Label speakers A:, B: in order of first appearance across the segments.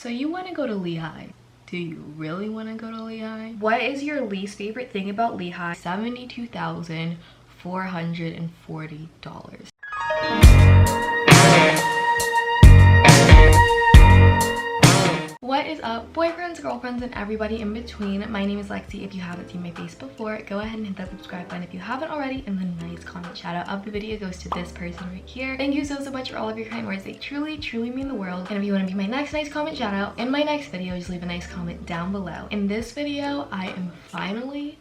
A: So you want to go to Lehigh. Do you really want to go to Lehigh? What is your least favorite thing about Lehigh? $72,440. What is up, boyfriends, girlfriends, and everybody in between? My name is Lexi. If you haven't seen my face before, go ahead and hit that subscribe button if you haven't already, and the nice comment shout out of the video goes to this person right here. Thank you so much for all of your kind words. They truly mean the world. And if you want to be my next nice comment shout out in my next video, just leave a nice comment down below. In this video, I am finally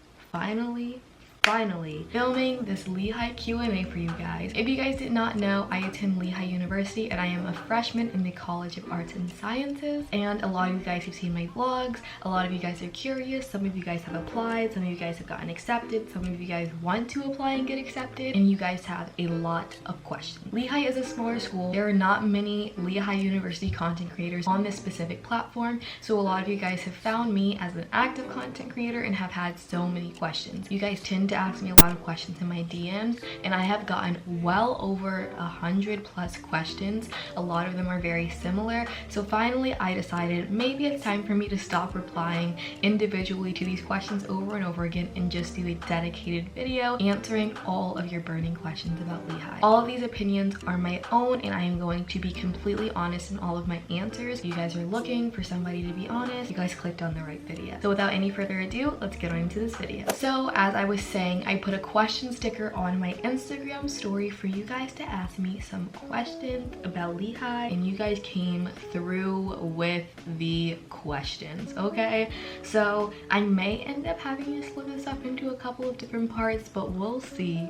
A: filming this Lehigh Q&A for you guys. If you guys did not know, I attend Lehigh University and I am a freshman in the College of Arts and Sciences, and a lot of you guys have seen my vlogs. A lot of you guys are curious. Some of you guys have applied, some of you guys have gotten accepted, some of you guys want to apply and get accepted, and you guys have a lot of questions. Lehigh is a smaller school. There are not many Lehigh University content creators on this specific platform, so a lot of you guys have found me as an active content creator and have had so many questions. You guys tend to ask me a lot of questions in my DMs, and I have gotten well over 100+ questions. A lot of them are very similar, so finally I decided maybe it's time for me to stop replying individually to these questions over and over again and just do a dedicated video answering all of your burning questions about Lehigh. All of these opinions are my own, and I am going to be completely honest in all of my answers. If you guys are looking for somebody to be honest, you guys clicked on the right video. So without any further ado, let's get on into this video. So as I was saying, I put a question sticker on my Instagram story for you guys to ask me some questions about Lehigh, and you guys came through with the questions. Okay, so I may end up having to split this up into a couple of different parts, but we'll see.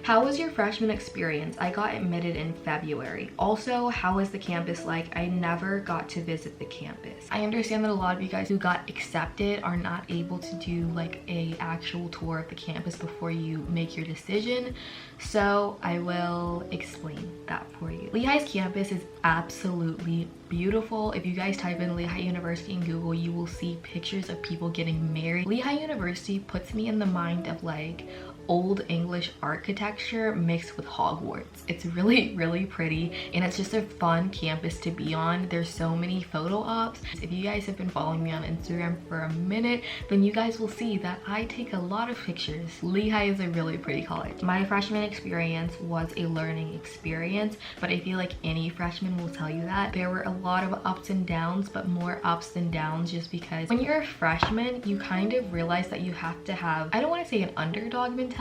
A: How was your freshman experience? I got admitted in February. Also, how is the campus like? I never got to visit the campus. I understand that a lot of you guys who got accepted are not able to do like a actual tour of the campus before you make your decision, so I will explain that for you. Lehigh's campus is absolutely beautiful. If you guys type in Lehigh University in Google, you will see pictures of people getting married. Lehigh University puts me in the mind of like old English architecture mixed with Hogwarts. It's really pretty, and it's just a fun campus to be on. There's so many photo ops. If you guys have been following me on Instagram for a minute, then you guys will see that I take a lot of pictures. Lehigh is a really pretty college. My freshman experience was a learning experience, but I feel like any freshman will tell you that. There were a lot of ups and downs, but more ups than downs, just because when you're a freshman, you kind of realize that you have to have, I don't want to say an underdog mentality,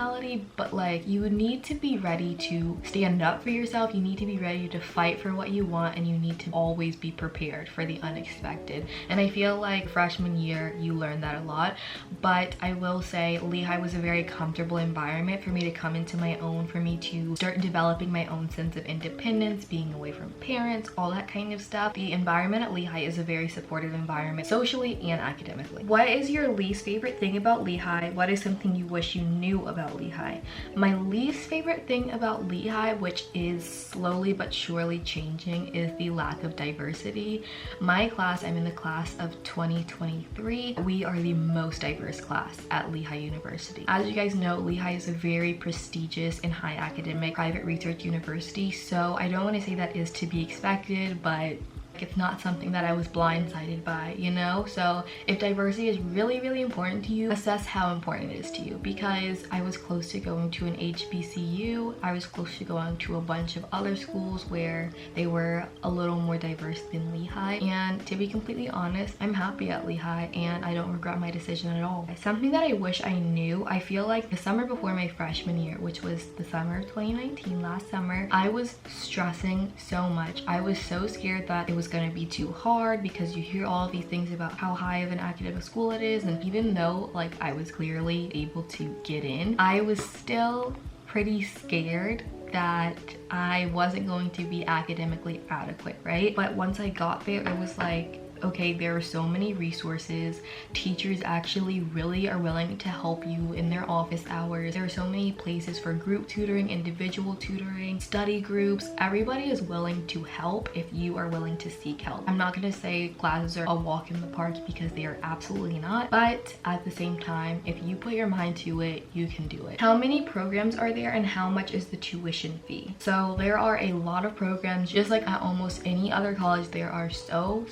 A: but like you need to be ready to stand up for yourself. You need to be ready to fight for what you want, and you need to always be prepared for the unexpected. And I feel like freshman year you learn that a lot, but I will say Lehigh was a very comfortable environment for me to come into my own, for me to start developing my own sense of independence, being away from parents, all that kind of stuff. The environment at Lehigh is a very supportive environment socially and academically. What is your least favorite thing about Lehigh? What is something you wish you knew about Lehigh? My least favorite thing about Lehigh, which is slowly but surely changing, is the lack of diversity. My class, I'm in the class of 2023. We are the most diverse class at Lehigh University. As you guys know, Lehigh is a very prestigious and high academic private research university, so I don't want to say that is to be expected, but it's not something that I was blindsided by, you know? So if diversity is really important to you, assess how important it is to you, because I was close to going to an HBCU. I was close to going to a bunch of other schools where they were a little more diverse than Lehigh, and to be completely honest, I'm happy at Lehigh and I don't regret my decision at all. Something that I wish I knew, I feel like the summer before my freshman year, which was the summer of 2019, last summer, I was stressing so much. I was so scared that it was going to be too hard, because you hear all these things about how high of an academic school it is, and even though like I was clearly able to get in, I was still pretty scared that I wasn't going to be academically adequate, right? But once I got there, it was like, okay, there are so many resources. Teachers actually really are willing to help you in their office hours. There are so many places for group tutoring, individual tutoring, study groups. Everybody is willing to help if you are willing to seek help. I'm not gonna say classes are a walk in the park, because they are absolutely not, but at the same time, if you put your mind to it, you can do it. How many programs are there and how much is the tuition fee? So there are a lot of programs. Just like at almost any other college, there are so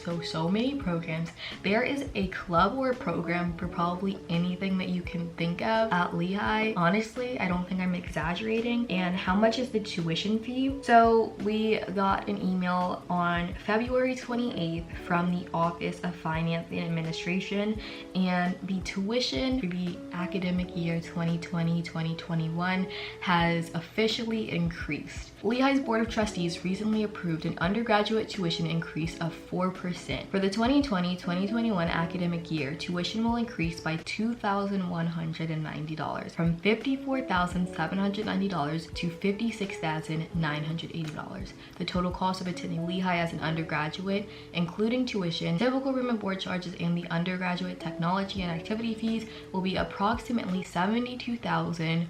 A: many programs. There is a club or a program for probably anything that you can think of at Lehigh. Honestly, I don't think I'm exaggerating. And how much is the tuition fee? So we got an email on February 28th from the Office of Finance and Administration, and the tuition for the academic year 2020-2021 has officially increased. Lehigh's Board of Trustees recently approved an undergraduate tuition increase of 4%. For the 2020-2021 academic year, tuition will increase by $2,190 from $54,790 to $56,980. The total cost of attending Lehigh as an undergraduate, including tuition, typical room and board charges, and the undergraduate technology and activity fees, will be approximately $72,440.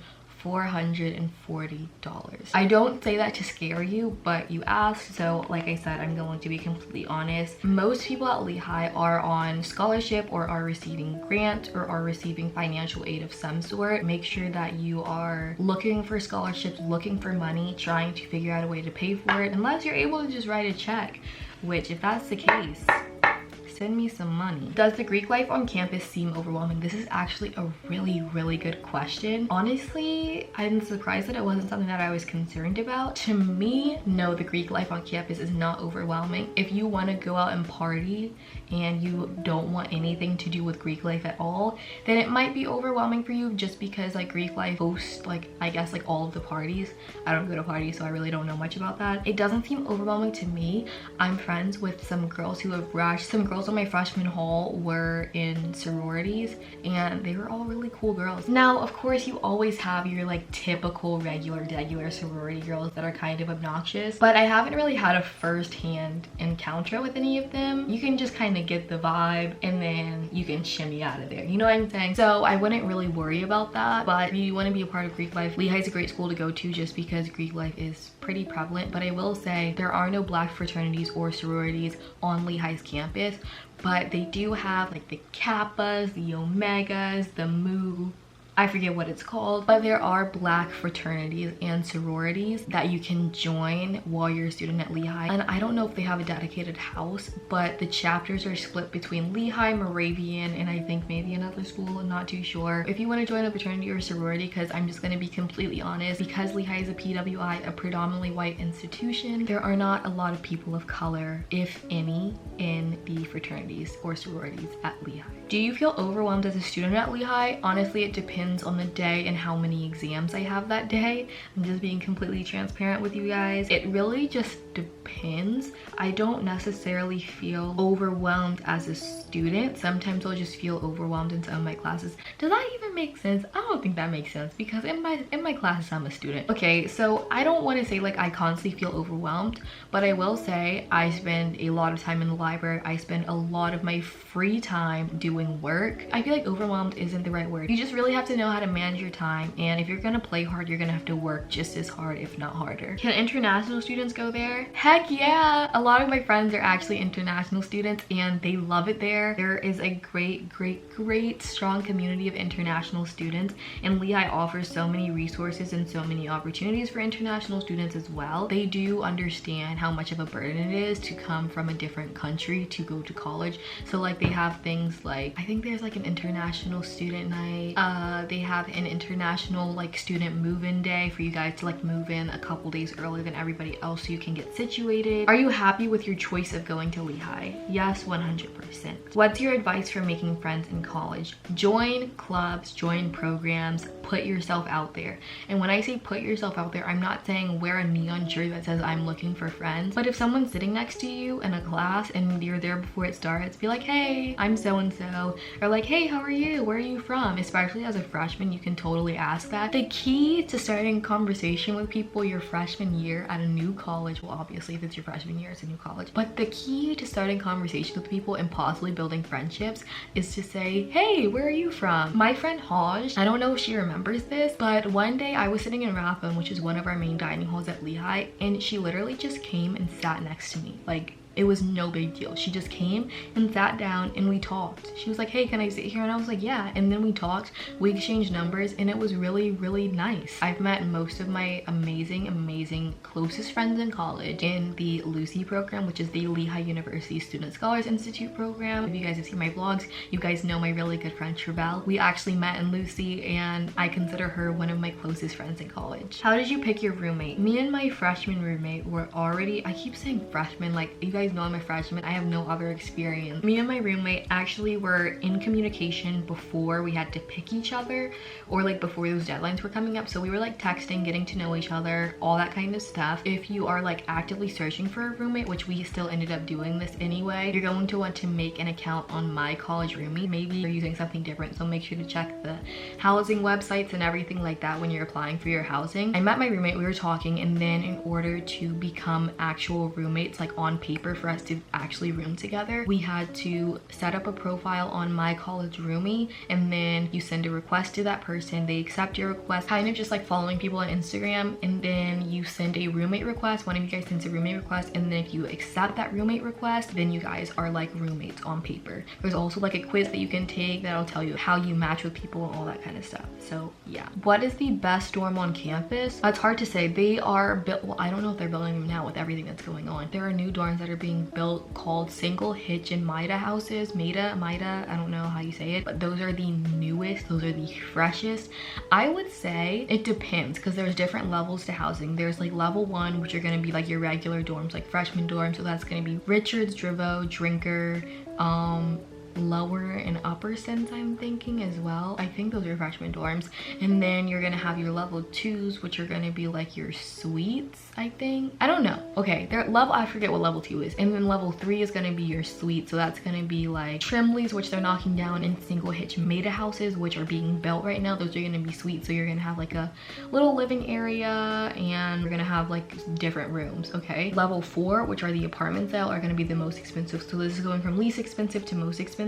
A: I don't say that to scare you, but you asked, so like I said, I'm going to be completely honest. Most people at Lehigh are on scholarship or are receiving grant or are receiving financial aid of some sort. Make sure that you are looking for scholarships, looking for money, trying to figure out a way to pay for it, unless you're able to just write a check, which if that's the case, send me some money. Does the Greek life on campus seem overwhelming? This is actually a really good question. Honestly, I'm surprised that it wasn't something that I was concerned about. To me, no, the Greek life on campus is not overwhelming. If you want to go out and party and you don't want anything to do with Greek life at all, then it might be overwhelming for you, just because like Greek life hosts like, I guess, like all of the parties. I don't go to parties, so I really don't know much about that. It doesn't seem overwhelming to me. I'm friends with some girls who have rushed. Some girls on my freshman hall were in sororities, and they were all really cool girls. Now, of course, you always have your like typical regular sorority girls that are kind of obnoxious, but I haven't really had a first-hand encounter with any of them. You can just kind of get the vibe and then you can shimmy out of there, you know what I'm saying? So I wouldn't really worry about that. But if you want to be a part of Greek life, Lehigh's a great school to go to, just because Greek life is pretty prevalent. But I will say there are no black fraternities or sororities on Lehigh's campus, but they do have like the Kappas, the Omegas, the Mu, I forget what it's called, but there are black fraternities and sororities that you can join while you're a student at Lehigh. And I don't know if they have a dedicated house, but the chapters are split between Lehigh, Moravian, and I think maybe another school, I'm not too sure. If you want to join a fraternity or sorority, because I'm just going to be completely honest, because Lehigh is a PWI, a predominantly white institution, there are not a lot of people of color, if any, in the fraternities or sororities at Lehigh. Do you feel overwhelmed as a student at Lehigh? Honestly, it depends on the day and how many exams I have that day. I'm just being completely transparent with you guys. It really just depends. I don't necessarily feel overwhelmed as a student. Sometimes I'll just feel overwhelmed in some of my classes. Does that even make sense? I don't think that makes sense, because in my classes I'm a student. Okay, so I don't want to say like I constantly feel overwhelmed, but I will say I spend a lot of time in the library. I spend a lot of my free time doing work. I feel like overwhelmed isn't the right word. You just really have to know how to manage your time, and if you're gonna play hard, you're gonna have to work just as hard, if not harder. Can international students go there? Heck yeah! A lot of my friends are actually international students and they love it there. There is a great strong community of international students, and Lehigh offers so many resources and so many opportunities for international students as well. They do understand how much of a burden it is to come from a different country to go to college. So like they have things like, I think there's like an international student night. They have an international like student move-in day for you guys to like move in a couple days earlier than everybody else so you can get situated. Are you happy with your choice of going to Lehigh? Yes, 100%. What's your advice for making friends in college? Join clubs, join programs, put yourself out there. And when I say put yourself out there, I'm not saying wear a neon shirt that says I'm looking for friends. But if someone's sitting next to you in a class and you're there before it starts, be like, hey, I'm so-and-so. Or like, hey, how are you? Where are you from? Especially as a freshman, you can totally ask that. The key to starting conversation with people your freshman year at a new college, well, obviously if it's your freshman year, it's a new college, but the key to starting conversation with people and possibly building friendships is to say, hey, where are you from? My friend Haj, I don't know if she remembers this, but one day I was sitting in Rathbone, which is one of our main dining halls at Lehigh, and she literally just came and sat next to me. Like, It was no big deal. She just came and sat down and we talked. She was like, hey, can I sit here? And I was like, yeah. And then we talked, we exchanged numbers, and it was really, really nice. I've met most of my amazing closest friends in college in the Lucy program, which is the Lehigh University Student Scholars Institute program. If you guys have seen my vlogs, you guys know my really good friend Travell. We actually met in Lucy, and I consider her one of my closest friends in college. How did you pick your roommate? Me and my freshman roommate were already, I keep saying freshman, like you guys know I'm a freshman, I have no other experience. Me and my roommate actually were in communication before we had to pick each other, or like before those deadlines were coming up. So we were like texting, getting to know each other, all that kind of stuff. If you are like actively searching for a roommate, which we still ended up doing this anyway, you're going to want to make an account on My College Roomie. Maybe you're using something different, so make sure to check the housing websites and everything like that when you're applying for your housing. I met my roommate, we were talking, and then in order to become actual roommates, like on paper for us to actually room together, we had to set up a profile on My College Roomie, and then you send a request to that person, they accept your request, kind of just like following people on Instagram, and then you send a roommate request, one of you guys sends a roommate request, and then if you accept that roommate request, then you guys are like roommates on paper. There's also like a quiz that you can take that'll tell you how you match with people and all that kind of stuff. So yeah. What is the best dorm on campus? It's hard to say. They are built, well, I don't know if they're building them now with everything that's going on. There are new dorms that are being built called single hitch and Mida houses. Mida, I don't know how you say it, but those are the newest, those are the freshest. I would say it depends, because there's different levels to housing. There's like level 1, which are going to be like your regular dorms, like freshman dorms, so that's going to be Richards, Drivo, Drinker, lower and upper sense, I'm thinking as well. I think those are freshman dorms. And then you're gonna have your level 2s, which are gonna be like your suites, I think. I don't know. Okay, their level, I forget what level 2 is. And then level 3 is gonna be your suite. So that's gonna be like Trimleys, which they're knocking down, and single hitch Meta houses, which are being built right now. Those are gonna be suites. So you're gonna have like a little living area, and you're gonna have like different rooms, okay? Level 4, which are the apartment style, are gonna be the most expensive. So this is going from least expensive to most expensive,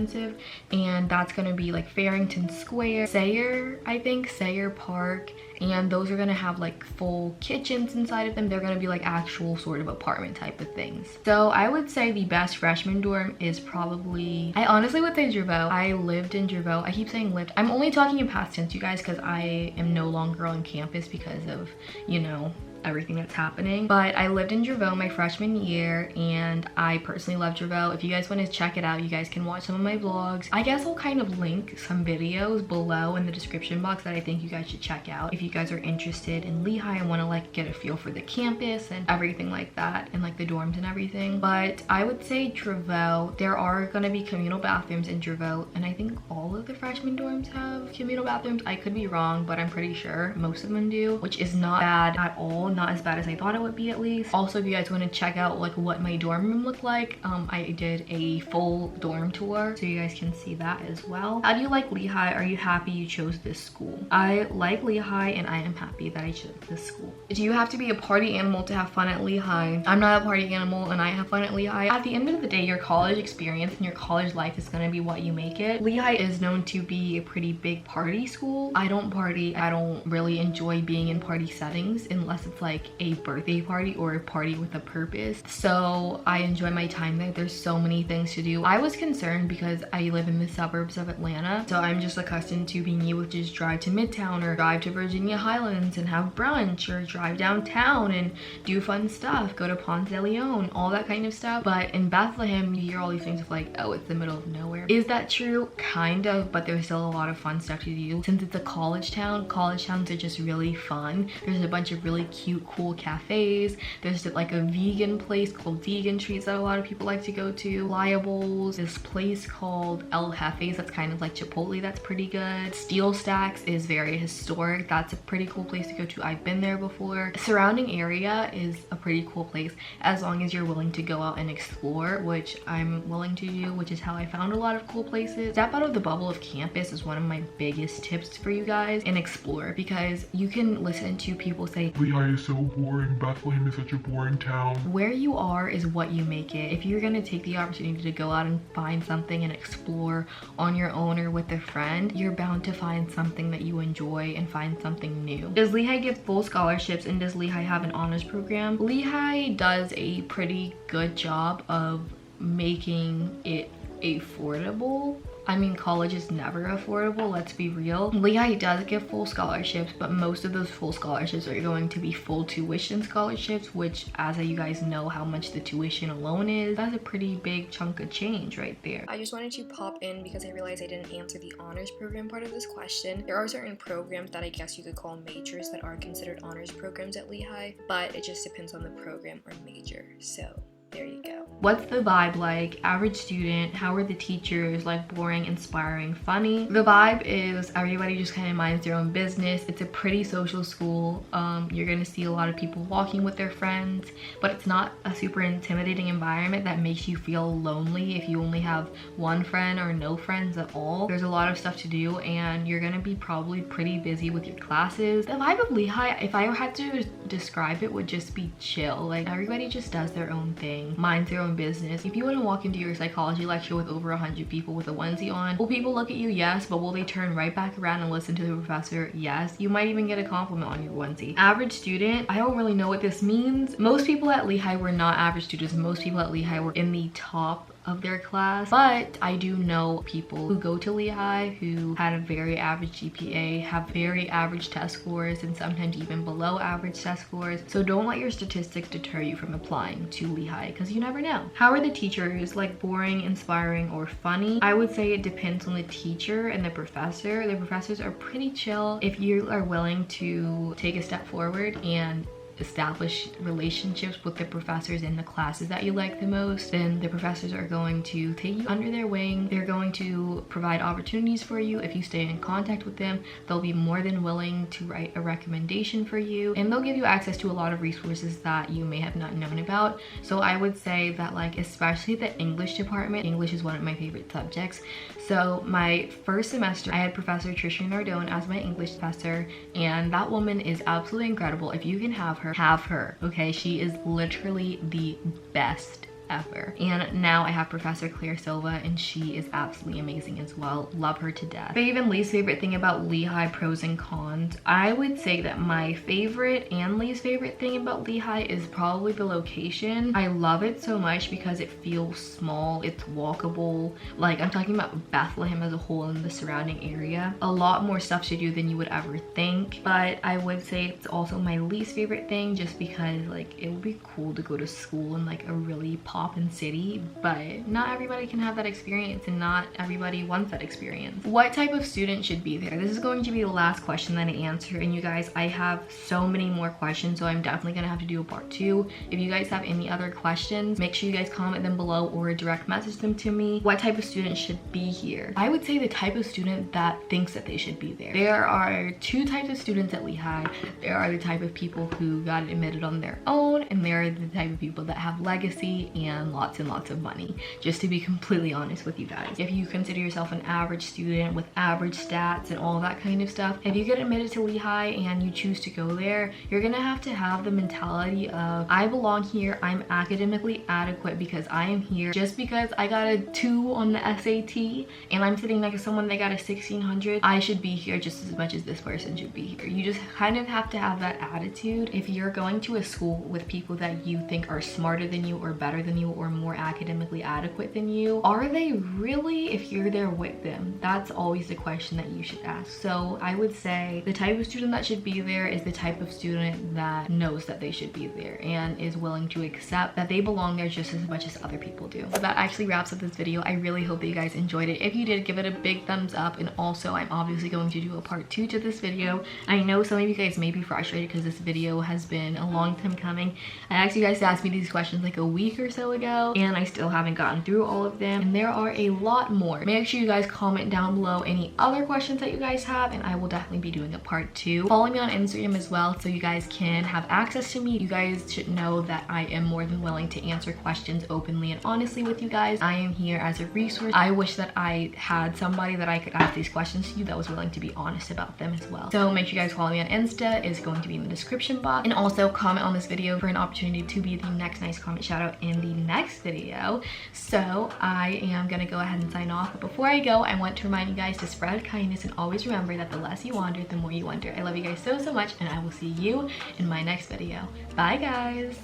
A: and that's gonna be like Farrington Square, Sayre, I think, Sayre Park, and those are gonna have like full kitchens inside of them. They're gonna be like actual sort of apartment type of things. So I would say the best freshman dorm is probably, I honestly would say Drivo. I lived in Drivo. I keep saying lived. I'm only talking in past tense, you guys, because I am no longer on campus because of, you know, everything that's happening. But I lived in Drivo my freshman year, and I personally love Drivo. If you guys want to check it out, you guys can watch some of my vlogs. I guess I'll kind of link some videos below in the description box that I think you guys should check out if you guys are interested in Lehigh and want to like get a feel for the campus and everything like that, and like the dorms and everything. But I would say Drivo. There are going to be communal bathrooms in Drivo, and I think all of the freshman dorms have communal bathrooms. I could be wrong, but I'm pretty sure most of them do, which is not bad at all. Not as bad as I thought it would be, at least. Also, if you guys want to check out like what my dorm room looked like, I did a full dorm tour, so you guys can see that as well. How do you like Lehigh? Are you happy you chose this school? I like Lehigh, and I am happy that I chose this school. Do you have to be a party animal to have fun at Lehigh? I'm not a party animal, and I have fun at Lehigh. At the end of the day, your college experience and your college life is going to be what you make it. Lehigh is known to be a pretty big party school. I don't party. I don't really enjoy being in party settings unless it's like a birthday party or a party with a purpose. So I enjoy my time there. There's so many things to do. I was concerned because I live in the suburbs of Atlanta, so I'm just accustomed to being able to just drive to Midtown or drive to Virginia Highlands and have brunch, or drive downtown and do fun stuff, go to Ponce de Leon, all that kind of stuff. But in Bethlehem, you hear all these things of like, oh, it's the middle of nowhere. Is that true? Kind of, but there's still a lot of fun stuff to do. Since it's a college town, college towns are just really fun. There's a bunch of really cute, cool cafes. There's like a vegan place called Vegan Treats that a lot of people like to go to. Liables, this place called El Jefe's that's kind of like Chipotle, that's pretty good. Steel Stacks is very historic. That's a pretty cool place to go to. I've been there before. The surrounding area is a pretty cool place as long as you're willing to go out and explore, which I'm willing to do, which is how I found a lot of cool places. Step out of the bubble of campus is one of my biggest tips for you guys, and explore, because you can listen to people say,
B: Lehigh is so boring. Bethlehem is such a boring town.
A: Where you are is what you make it. If you're gonna take the opportunity to go out and find something and explore on your own or with a friend, you're bound to find something that you enjoy and find something new. Does Lehigh give full scholarships and does Lehigh have an honors program? Lehigh does a pretty good job of making it affordable. I mean, college is never affordable, let's be real. Lehigh does give full scholarships, but most of those full scholarships are going to be full tuition scholarships, which, as you guys know how much the tuition alone is, that's a pretty big chunk of change right there. I just wanted to pop in because I realized I didn't answer the honors program part of this question. There are certain programs that I guess you could call majors that are considered honors programs at Lehigh, but it just depends on the program or major. So there you go. What's the vibe like? Average student? How are the teachers? Like boring, inspiring, funny? The vibe is everybody just kind of minds their own business. It's a pretty social school. You're gonna see a lot of people walking with their friends, but it's not a super intimidating environment that makes you feel lonely if you only have one friend or no friends at all. There's a lot of stuff to do and you're gonna be probably pretty busy with your classes. The vibe of Lehigh, if I had to describe it, would just be chill. Like everybody just does their own thing, minds their own business. If you want to walk into your psychology lecture with over 100 people with a onesie on, will people look at you? Yes. But will they turn right back around and listen to the professor? Yes. You might even get a compliment on your onesie. Average student, I don't really know what this means. Most people at Lehigh were not average students. Most people at Lehigh were in the top of their class, but I do know people who go to Lehigh who had a very average GPA, have very average test scores, and sometimes even below average test scores. So don't let your statistics deter you from applying to Lehigh, because you never know. How are the teachers? Like boring, inspiring, or funny? I would say it depends on the teacher and the professor. The professors are pretty chill if you are willing to take a step forward and establish relationships with the professors in the classes that you like the most. Then the professors are going to take you under their wing. They're going to provide opportunities for you. If you stay in contact with them, they'll be more than willing to write a recommendation for you, and they'll give you access to a lot of resources that you may have not known about. So I would say that, like, especially the English department, English is one of my favorite subjects. So my first semester, I had Professor Tricia Nardone as my English professor, and that woman is absolutely incredible. If you can have her, okay? She is literally the best ever. And now I have Professor Claire Silva, and she is absolutely amazing as well. Love her to death. Favorite and least favorite thing about Lehigh, pros and cons. I would say that my favorite and least favorite thing about Lehigh is probably the location. I love it so much because it feels small, it's walkable. Like, I'm talking about Bethlehem as a whole and the surrounding area. A lot more stuff to do than you would ever think, but I would say it's also my least favorite thing just because, like, it would be cool to go to school in like a really poppin' city, but not everybody can have that experience and not everybody wants that experience. What type of student should be there? This is going to be the last question that I answer, and you guys, I have so many more questions, so I'm definitely gonna have to do a part 2. If you guys have any other questions, make sure you guys comment them below or direct message them to me. What type of student should be here? I would say the type of student that thinks that they should be there. There are 2 types of students at Lehigh. There are the type of people who got admitted on their own, and there are the type of people that have legacy and lots and lots of money, just to be completely honest with you guys. If you consider yourself an average student with average stats and all that kind of stuff, if you get admitted to Lehigh and you choose to go there, you're gonna have to have the mentality of, I belong here, I'm academically adequate because I am here. Just because I got a 2 on the SAT and I'm sitting next to someone that got a 1600, I should be here just as much as this person should be here. You just kind of have to have that attitude. If you're going to a school with people that you think are smarter than you or better than you or more academically adequate than you, are they really if you're there with them? That's always the question that you should ask. So I would say the type of student that should be there is the type of student that knows that they should be there and is willing to accept that they belong there just as much as other people do. So that actually wraps up this video. I really hope that you guys enjoyed it. If you did, give it a big thumbs up, and also I'm obviously going to do a part 2 to this video. I know some of you guys may be frustrated because this video has been a long time coming. I asked you guys to ask me these questions like a week or so while ago, and I still haven't gotten through all of them, and there are a lot more. Make sure you guys comment down below any other questions that you guys have, and I will definitely be doing a part 2. Follow me on Instagram as well so you guys can have access to me. You guys should know that I am more than willing to answer questions openly and honestly with you guys. I am here as a resource. I wish that I had somebody that I could ask these questions to that was willing to be honest about them as well. So make sure you guys follow me on Insta. It's going to be in the description box, and also comment on this video for an opportunity to be the next nice comment shout out in the next video. So I am gonna go ahead and sign off, but before I go, I want to remind you guys to spread kindness and always remember that the less you wander, the more you wonder. I love you guys so much, and I will see you in my next video. Bye guys.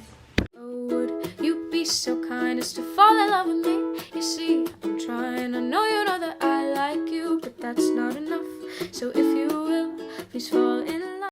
C: Would you be so kind as to fall in love with me? You see, I'm trying. I know you know that I like you, but that's not enough. So if you will, please fall in love.